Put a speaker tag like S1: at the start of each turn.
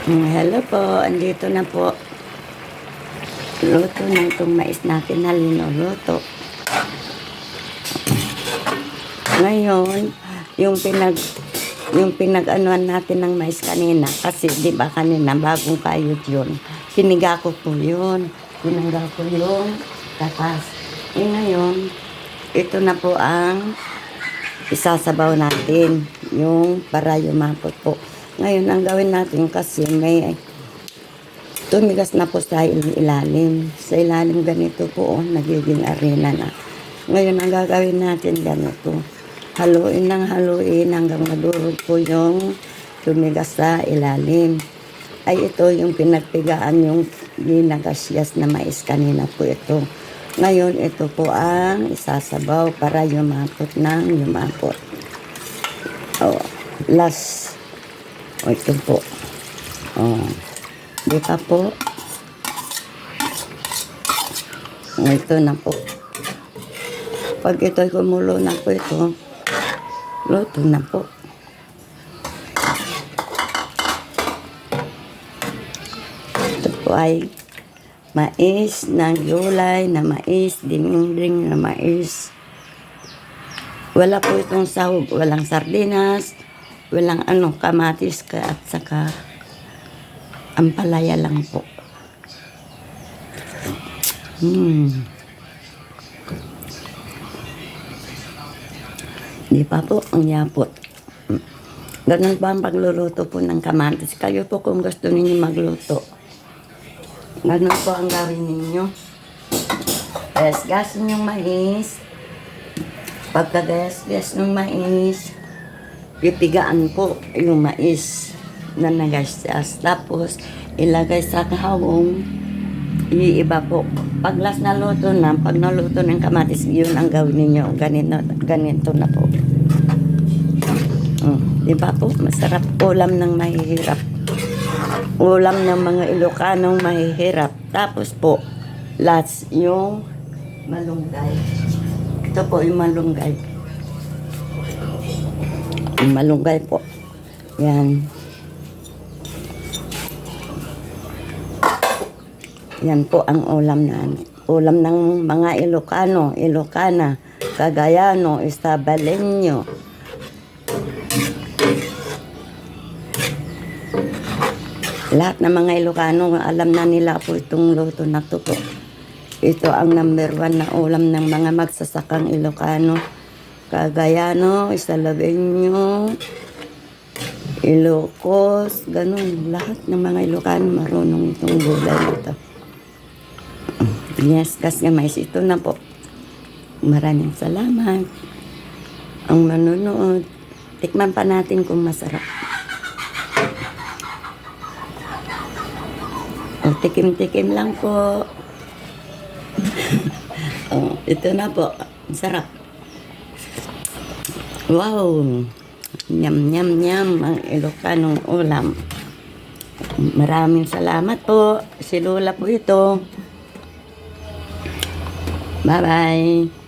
S1: Hello po, andito na po. Luto na itong mais natin na linuluto. Ngayon, yung pinag-anuan natin ng mais kanina, kasi di ba kanina bagong kayod yun. Piniga ko po yun. Pinangga ko yung katas. Ngayon, ito na po ang isasabaw natin. Yung para yumapot po. Ngayon, ang gawin natin kasi may tumigas na po sa ilalim. Sa ilalim ganito po, nagiging arena na. Ngayon, ang gagawin natin ganito. Haluin ng haluin hanggang madurog po yung tumigas sa ilalim. Ay ito yung pinagpigaan yung ginagasyas na mais kanina po ito. Ngayon, ito po ang isasabaw para yumapot ng yumapot. Last. Ito po. Di pa po. Ito na po. Pag ito'y kumulo na po ito, luto na po. Ito po ay mais na gulay, na mais, dinding na mais. Wala po itong sahog, walang sardinas, walang kamatis at saka ampalaya lang po. Di pa po ang yapot. Ganun ba ang pagluluto po ng kamatis? Kayo po kung gusto ninyo magluto. Ganun po ang gawin ninyo. Gasgasin yung mais. Pagkagasgas ng mais, pipigaan po yung mais na nagasgas. Tapos, ilagay sa kahawong, iiba po. Pag last na luto na, pag naluto ng kamatis, yun ang gawin ninyo. Ganito na po. Diba po? Masarap ulam ng mahihirap. Ulam ng mga Ilocanong mahihirap. Tapos po, last yung malunggay. Ito po yung malunggay. Yung malunggay po. Yan. Yan po ang ulam na ulam ng mga Ilocano, Ilocana, Cagayano, Estabalenyo. Lahat ng mga Ilocano, alam na nila po itong luto na to po. Ito ang number 1 na ulam ng mga magsasakang Ilocano, Cagayano, Estabalenyo, Ilocos, ganun. Lahat ng mga Ilocano marunong itong gulay nito. Yes, kasi mais ito na po. Maraming salamat. Ang manonood. Tikman pa natin kung masarap. Tikim-tikim lang po. Ito na po. Sarap. Wow. Nyam, nyam, nyam. Ang Ilocanong ulam. Maraming salamat po. Si Lola po ito. Bye-bye.